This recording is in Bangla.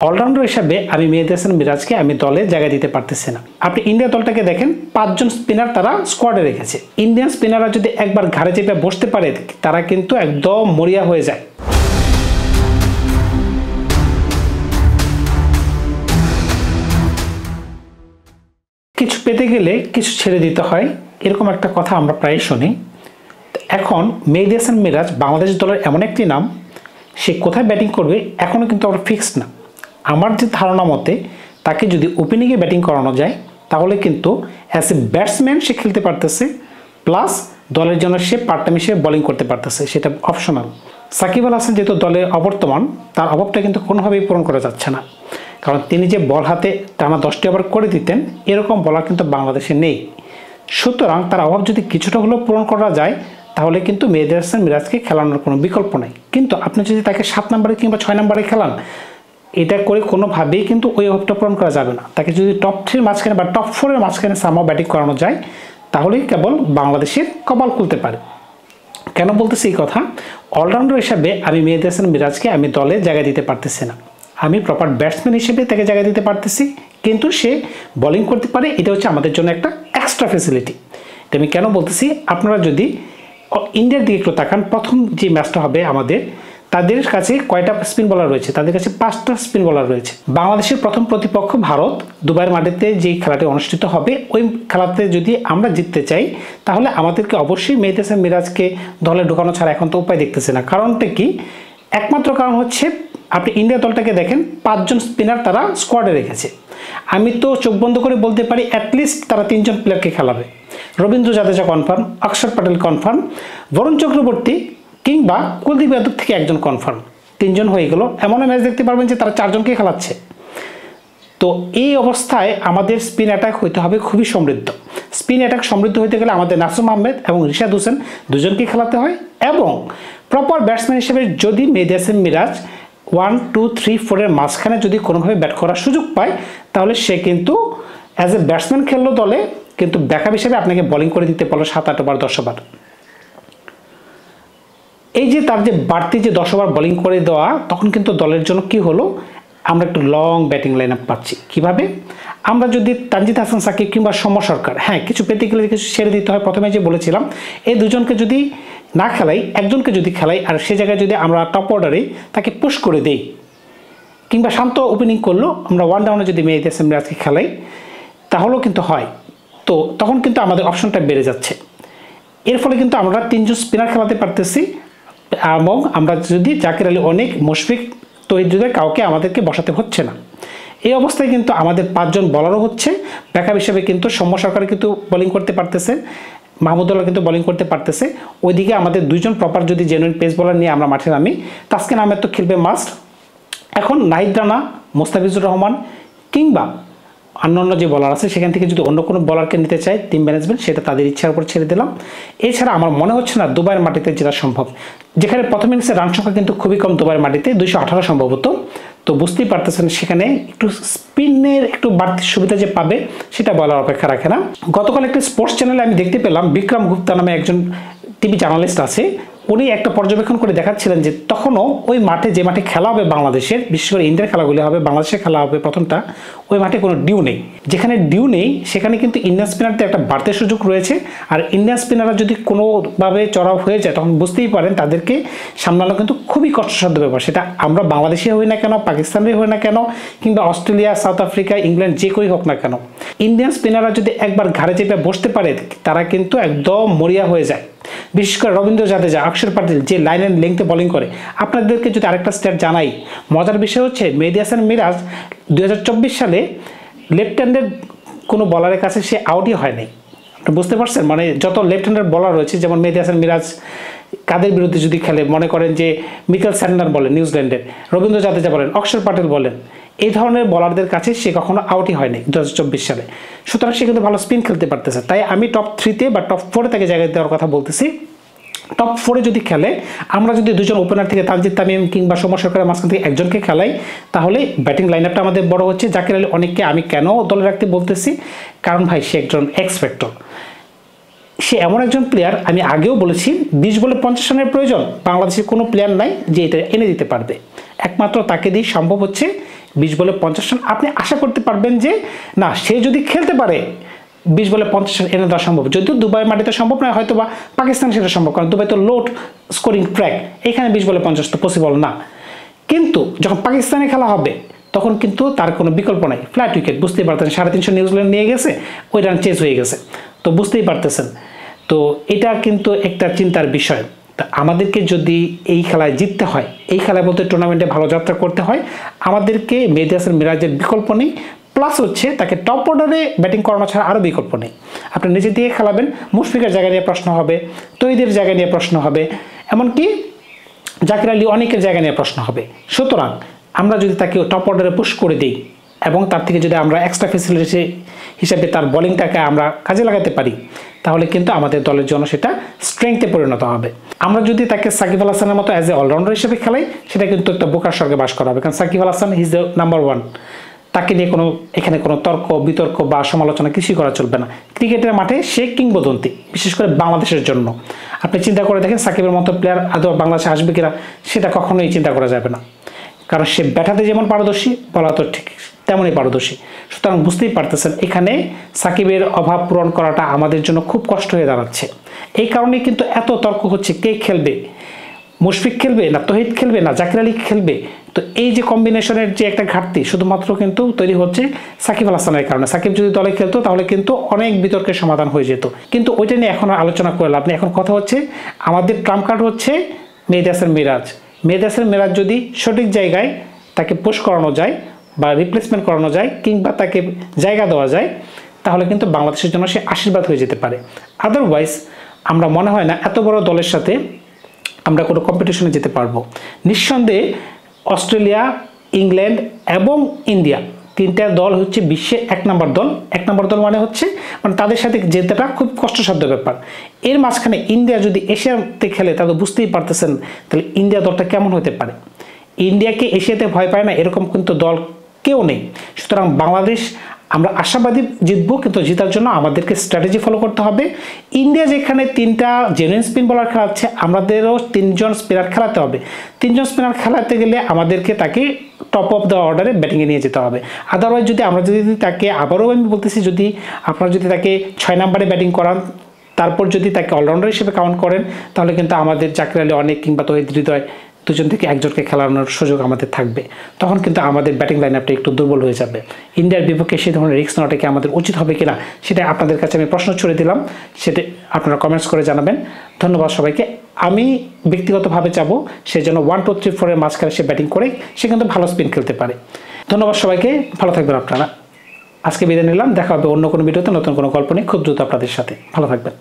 অলরাউন্ডার হিসাবে আমি মেহেদী হাসান মিরাজকে আমি দলে জায়গা দিতে পারতেছি না। আপনি ইন্ডিয়া দলটাকে দেখেন, 5 জন স্পিনার তারা স্কোয়াডে রেখেছে। ইন্ডিয়ান স্পিনাররা যদি একবার ঘাড়ে চেপে বসতে পারে তারা কিন্তু একদম মরিয়া হয়ে যায়। কিছু পেতে গেলে কিছু ছেড়ে দিতে হয়, এরকম একটা কথা আমরা প্রায় শুনি। এখন মেহেদী হাসান মিরাজ বাংলাদেশ দলের এমন একটি নাম, সে কোথায় ব্যাটিং করবে এখনও কিন্তু আমরা ফিক্সড না। আমার যে ধারণা মতে তাকে যদি ওপেনিংয়ে ব্যাটিং করানো যায় তাহলে কিন্তু অ্যাজ এ ব্যাটসম্যান সে খেলতে পারতেছে, প্লাস দলের জন্য সে পার্ট টাইম হিসেবে বোলিং করতে পারতেছে, সেটা অপশনাল। সাকিব আল হাসান যেহেতু দলে অবর্তমান, তার অভাবটা কিন্তু কোনোভাবেই পূরণ করা যাচ্ছে না, কারণ তিনি যে বল হাতে টানা 10টি ওভার করে দিতেন এরকম বলার কিন্তু বাংলাদেশে নেই। সুতরাং তার অভাব যদি কিছুটা হলেও পূরণ করা যায় তাহলে কিন্তু মেহেদী হাসান মিরাজকে খেলানোর কোনো বিকল্প নেই। কিন্তু আপনি যদি তাকে 7 নম্বরে কিংবা 6 নম্বরে খেলান, এটা করে কোনোভাবেই কিন্তু ওই অভাবটা পূরণ করা যাবে না। তাকে যদি টপ 3 মাঝখানে বা টপ 4 মাঝখানে সামহাও ব্যাটিং করানো যায় তাহলেই কেবল বাংলাদেশের কপাল খুলতে পারে। কেন বলতেছি এই কথা? অলরাউন্ডার হিসাবে আমি মেহেদী হাসান মিরাজকে আমি দলে জায়গা দিতে পারতেছি না। আমি প্রপার ব্যাটসম্যান হিসেবে তাকে জায়গা দিতে পারতেছি, কিন্তু সে বোলিং করতে পারে, এটা হচ্ছে আমাদের জন্য একটা এক্সট্রা ফ্যাসিলিটি। এটা আমি কেন বলতেছি, আপনারা যদি ইন্ডিয়ার দিকে একটু তাকান, প্রথম যে ম্যাচটা হবে আমাদের, তাদের কাছে কয়টা স্পিন বোলার রয়েছে? তাদের কাছে 5টা স্পিন বোলার রয়েছে। বাংলাদেশের প্রথম প্রতিপক্ষ ভারত, দুবাইয়ের মাটিতে যে খেলাটি অনুষ্ঠিত হবে, ওই খেলাতে যদি আমরা জিততে চাই তাহলে আমাদেরকে অবশ্যই মেহেদী হাসান মিরাজকে দলে ঢোকানো ছাড়া এখন তো উপায় দেখতেছে না। কারণটা কি? একমাত্র কারণ হচ্ছে আপনি ইন্ডিয়া দলটাকে দেখেন, 5 জন স্পিনার তারা স্কোয়াডে রেখেছে। আমি তো চোখ বন্ধ করে বলতে পারি অ্যাটলিস্ট তারা 3 জন প্লেয়ারকে খেলাবে। রবীন্দ্র জাদেজা কনফার্ম, অক্ষর প্যাটেল কনফার্ম, বরুণ চক্রবর্তী কিংবা কুলদীপ যাদব থেকে একজন কনফার্ম, 3 জন হয়ে গেল। এমন ম্যাচ দেখতে পারবেন যে তারা 4 জনকে খেলাচ্ছে। তো এই অবস্থায় আমাদের স্পিন অ্যাটাক হইতে হবে খুবই সমৃদ্ধ। স্পিন অ্যাটাক সমৃদ্ধ হইতে গেলে আমাদের নাসুম আহমেদ এবং রিশাদ হোসেন দুজনকে খেলাতে হয়, এবং প্রপার ব্যাটসম্যান হিসেবে যদি মেহেদী হাসান মিরাজ 1, 2, 3, 4 এর মাঝখানে যদি কোনোভাবে ব্যাট করার সুযোগ পায় তাহলে সে কিন্তু অ্যাজ এ ব্যাটসম্যান খেললো দলে, কিন্তু ব্যাকআপ হিসেবে আপনাকে বোলিং করে দিতে পারলো 7, 8 ওভার, 10 ওভার। এই যে তার যে বাড়তি যে 10 ওভার বোলিং করে দেওয়া, তখন কিন্তু দলের জন্য কি হলো, আমরা একটু লং ব্যাটিং লাইন আপ পাচ্ছি। কীভাবে? আমরা যদি তানজিদ হাসান সাকিব কিংবা সৌম্য সরকার, হ্যাঁ কিছু পেতে গেলে কিছু ছেড়ে দিতে হয়, প্রথমে যে বলেছিলাম, এই দুজনকে যদি না খেলাই, একজনকে যদি খেলাই, আর সে জায়গায় যদি আমরা টপ অর্ডারে তাকে পুশ করে দেই, কিংবা শান্ত ওপেনিং করলো, আমরা 1 ডাউনে যদি মেহেদী হাসান মিরাজকে খেলাই তাহলেও কিন্তু হয়। তো তখন কিন্তু আমাদের অপশনটা বেড়ে যাচ্ছে। এর ফলে কিন্তু আমরা 3 জন স্পিনার খেলাতে পারতেছি, এবং আমরা যদি জাকির আলী, অনেক, মুশফিক, তহিদুদ্দিন কাউকে আমাদেরকে বসাতে হচ্ছে না। এই অবস্থায় কিন্তু আমাদের 5 জন বলারও হচ্ছে, ব্যাকআপ হিসেবে কিন্তু সৌম্য সরকার কিন্তু বোলিং করতে পারতেছে, মাহমুদুল্লাহ কিন্তু বোলিং করতে পারতেছে। ওইদিকে আমাদের 2 জন প্রপার যদি জেনুইন পেস বোলার নিয়ে আমরা মাঠে নামি, তাসকিন আহমেদ তো খেলবে মাস্ট। এখন নাহিদ রানা, মোস্তাফিজুর রহমান কিংবা অন্যান্য যে বলার আছে সেখান থেকে যদি অন্য কোনো বলারকে নিতে চায় টিম ম্যানেজমেন্ট, সেটা তাদের ইচ্ছার উপর ছেড়ে দিলাম। এছাড়া আমার মনে হচ্ছে না দুবাইয়ের মাটিতে জেতা সম্ভব, যেখানে প্রথম ইনিংসে রান সংখ্যা কিন্তু খুবই কম দুবাইয়ের মাটিতে, 218 সম্ভবত। তো বুঝতেই পারতেছেন সেখানে একটু স্পিনের একটু বাড়তি সুবিধা যে পাবে সেটা বলার অপেক্ষা রাখে না। গতকাল একটি স্পোর্টস চ্যানেলে আমি দেখতে পেলাম, বিক্রম গুপ্তা নামে একজন টিভি জার্নালিস্ট আছে, উনি একটা পর্যবেক্ষণ করে দেখাচ্ছিলেন যে তখনও ওই মাঠে, যে মাঠে খেলা হবে বাংলাদেশের, বিশেষ করে ইন্ডিয়ার খেলাগুলি হবে, বাংলাদেশের খেলা হবে প্রথমটা, ওই মাঠে কোনো ডিউ নেই। যেখানে ডিউ নেই সেখানে কিন্তু ইন্ডিয়ান স্পিনারদের একটা বাড়তি সুযোগ রয়েছে। আর ইন্ডিয়ান স্পিনাররা যদি কোনোভাবে চড়াও হয়ে যায় তখন বুঝতেই পারেন তাদেরকে সামলানো কিন্তু খুবই কষ্টসাধ্য ব্যাপার। সেটা আমরা বাংলাদেশে হই না কেন, পাকিস্তানের হই না কেন, কিংবা অস্ট্রেলিয়া, সাউথ আফ্রিকা, ইংল্যান্ড, যে কেউই হোক না কেন, ইন্ডিয়ান স্পিনাররা যদি একবার ঘাড়ে চেপে বসতে পারে তারা কিন্তু একদম মরিয়া হয়ে যায়। বিশেষ করে রবীন্দ্র জাদেজা, অক্ষর প্যাটেল যে লাইন অ্যান্ড লেংথে বোলিং করে। আপনাদেরকে যদি আরেকটা স্ট্যাট জানাই, মজার বিষয় হচ্ছে মেহেদী হাসান মিরাজ 2024 সালে লেফট হ্যান্ডের কোনো বলারের কাছে সে আউটই হয় নাই। আপনি বুঝতে পারছেন? মানে যত লেফট হ্যান্ডের বলার রয়েছে, যেমন মেহেদী হাসান মিরাজ কাদের বিরুদ্ধে যদি খেলে, মনে করেন যে মিকেল স্যান্ডার বলেন নিউজিল্যান্ডের, রবীন্দ্র জাদেজা বলেন, অক্ষর প্যাটেল বলেন, এই ধরনের বলারদের কাছে সে কখনো আউটই হয়নি 2024 সালে। সুতরাং সে কিন্তু ভালো স্পিন খেলতে পারতেছে। তাই আমি টপ 3-তে বা টপ 4-এ তাকে জায়গা দেওয়ার কথা বলতেছি। টপ 4-এ যদি খেলে, আমরা যদি 2 জন ওপেনার থেকে তানজিদ তামিম কিংবা সৌম্য সরকারের মাঝখান থেকে একজনকে খেলাই, তাহলে ব্যাটিং লাইন আপটা আমাদের বড় হচ্ছে। জাকির আলী অনেককে আমি কেন দলে রাখতে বলতেছি, কারণ ভাই সে একজন এক্স ফ্যাক্টর। সে এমন একজন প্লেয়ার, আমি আগেও বলেছি 20 বলে 50 রানের প্রয়োজন, বাংলাদেশের কোনো প্লেয়ার নাই যে এটা এনে দিতে পারবে। একমাত্র তাকে দিয়ে সম্ভব হচ্ছে 20 বলে 50 রান আপনি আশা করতে পারবেন যে না সে যদি খেলতে পারে 20 বলে 50 রান এনে দেওয়া সম্ভব। যদিও দুবাই মাটিতে সম্ভব নয়, হয়তো বা পাকিস্তান সেটা সম্ভব, কারণ দুবাই তো লো স্কোরিং ট্র্যাক, এখানে 20 বলে 50 তো পসিবল না। কিন্তু যখন পাকিস্তানে খেলা হবে তখন কিন্তু তার কোনো বিকল্প নাই, ফ্ল্যাট উইকেট, বুঝতেই পারতেছেন 350 নিউজিল্যান্ড নিয়ে গেছে, ওই রান চেঞ্জ হয়ে গেছে, তো বুঝতেই পারতেছেন। তো এটা কিন্তু একটা চিন্তার বিষয়। তা আমাদেরকে যদি এই খেলায় জিততে হয়, এই খেলায় বলতে টুর্নামেন্টে ভালো যাত্রা করতে হয়, আমাদেরকে মেহেদী হাসান মিরাজের বিকল্প নেই, প্লাস হচ্ছে তাকে টপ অর্ডারে ব্যাটিং করানো ছাড়া আরও বিকল্প নেই। আপনি নিজে দিয়ে খেলাবেন, মুশফিকের জায়গা নিয়ে প্রশ্ন হবে, তৈদের জায়গা নিয়ে প্রশ্ন হবে, এমনকি জাকির আলী অনেকের জায়গা নিয়ে প্রশ্ন হবে। সুতরাং আমরা যদি তাকে টপ অর্ডারে পুশ করে দিই এবং তার থেকে যদি আমরা এক্সট্রা ফেসিলিটি হিসাবে তার বোলিংটাকে আমরা কাজে লাগাতে পারি, তাহলে কিন্তু আমাদের দলের জন্য সেটা স্ট্রেংথে পরিণত হবে। আমরা যদি তাকে সাকিব আল হাসানের মতো অ্যাজ এ অলরাউন্ডার হিসেবে খেলাই, সেটা কিন্তু একটা বোকার স্বর্গে বাস করা হবে, কারণ Shakib Al Hasan is the number 1, তাকে নিয়ে এখানে কোনো তর্ক বিতর্ক বা সমালোচনা কিছুই করা চলবে না। ক্রিকেটের মাঠে সে কিংবদন্তি, বিশেষ করে বাংলাদেশের জন্য। আপনি চিন্তা করে দেখেন সাকিবের মতো প্লেয়ার আদৌ বাংলাদেশে আসবে কিনা, সেটা কখনোই চিন্তা করা যাবে না, কারণ সে ব্যাটাতে যেমন পারদর্শী, বলা তো ঠিক তেমনই পারদর্শী। সুতরাং বুঝতেই পারতেছেন এখানে সাকিবের অভাব পূরণ করাটা আমাদের জন্য খুব কষ্ট হয়ে দাঁড়াচ্ছে। এই কারণেই কিন্তু এত তর্ক হচ্ছে কে খেলবে, মুশফিক খেলবে না তৌহিদ খেলবে না জাকির আলী খেলবে। তো এই যে কম্বিনেশনের যে একটা ঘাটতি শুধুমাত্র কিন্তু তৈরি হচ্ছে সাকিব আল হাসানের কারণে। সাকিব যদি দলে খেলতো তাহলে কিন্তু অনেক বিতর্কের সমাধান হয়ে যেত, কিন্তু ওইটা নিয়ে এখন আলোচনা করে লাভ নেই। এখন কথা হচ্ছে আমাদের ট্রাম্প কার্ড হচ্ছে মেহেদী হাসান মিরাজ। মেহেদী হাসান মিরাজ যদি সঠিক জায়গায় তাকে পুশ করানো যায় বা রিপ্লেসমেন্ট করানো যায় কিংবা তাকে জায়গা দেওয়া যায়, তাহলে কিন্তু বাংলাদেশের জন্য সে আশীর্বাদ হয়ে যেতে পারে। আদারওয়াইজ আমরা মনে হয় না এত বড় দলের সাথে আমরা কোনো কম্পিটিশনে যেতে পারবো। নিঃসন্দেহে অস্ট্রেলিয়া, ইংল্যান্ড এবং ইন্ডিয়া তিনটা দল হচ্ছে বিশ্বের 1 নম্বর দল। 1 নম্বর দল মানে হচ্ছে তাদের সাথে জেতাটা খুব কষ্টসাধ্য ব্যাপার। এর মাঝখানে ইন্ডিয়া যদি এশিয়াতে খেলে তাহলে বুঝতেই পারতেছেন তাহলে ইন্ডিয়া দলটা কেমন হতে পারে। ইন্ডিয়াকে এশিয়াতে ভয় পায় না এরকম কিন্তু দল কেউ নেই। সুতরাং বাংলাদেশ আমরা আশাবাদী জিতবো, কিন্তু জেতার জন্য আমাদেরকে স্ট্র্যাটেজি ফলো করতে হবে। ইন্ডিয়া যেখানে 3টা জেনুইন স্পিন বোলার খেলাচ্ছে, আমাদেরও 3 জন স্পিনার খেলাতে হবে। 3 জন স্পিনার খেলাতে গেলে আমাদেরকে তাকে টপ অফ দ্য অর্ডারে ব্যাটিংয়ে নিয়ে যেতে হবে। আদারওয়াইজ যদি আমরা যদি তাকে, আবারও আমি বলতেছি, যদি আপনারা যদি তাকে 6 নম্বরে ব্যাটিং করান, তারপর যদি তাকে অলরাউন্ডার হিসেবে কাউন্ট করেন, তাহলে কিন্তু আমাদের জাকির আলী অনেক কিংবা তৌহিদ হৃদয় 2 জন থেকে 1 জনকে খেলানোর সুযোগ আমাদের থাকবে। তখন কিন্তু আমাদের ব্যাটিং লাইন আপটা একটু দুর্বল হয়ে যাবে। ইন্ডিয়ার বিপক্ষে সেই ধরনের রিস্ক নেওয়াটা কি আমাদের উচিত হবে কিনা, সেটা আপনাদের কাছে আমি প্রশ্ন ছুড়ে দিলাম, সেটা আপনারা কমেন্টস করে জানাবেন। ধন্যবাদ সবাইকে। আমি ব্যক্তিগতভাবে চাবো সে যেন 1, 2, 3, 4 এর মাঝখানে সে ব্যাটিং করে সে কিন্তু ভালো স্পিন খেলতে পারে। ধন্যবাদ সবাইকে, ভালো থাকবেন আপনারা। আজকে বিদায় নিলাম, দেখা হবে অন্য কোনো ভিডিওতে নতুন কোনো গল্প নিয়ে খুব দ্রুত আপনাদের সাথে। ভালো থাকবেন।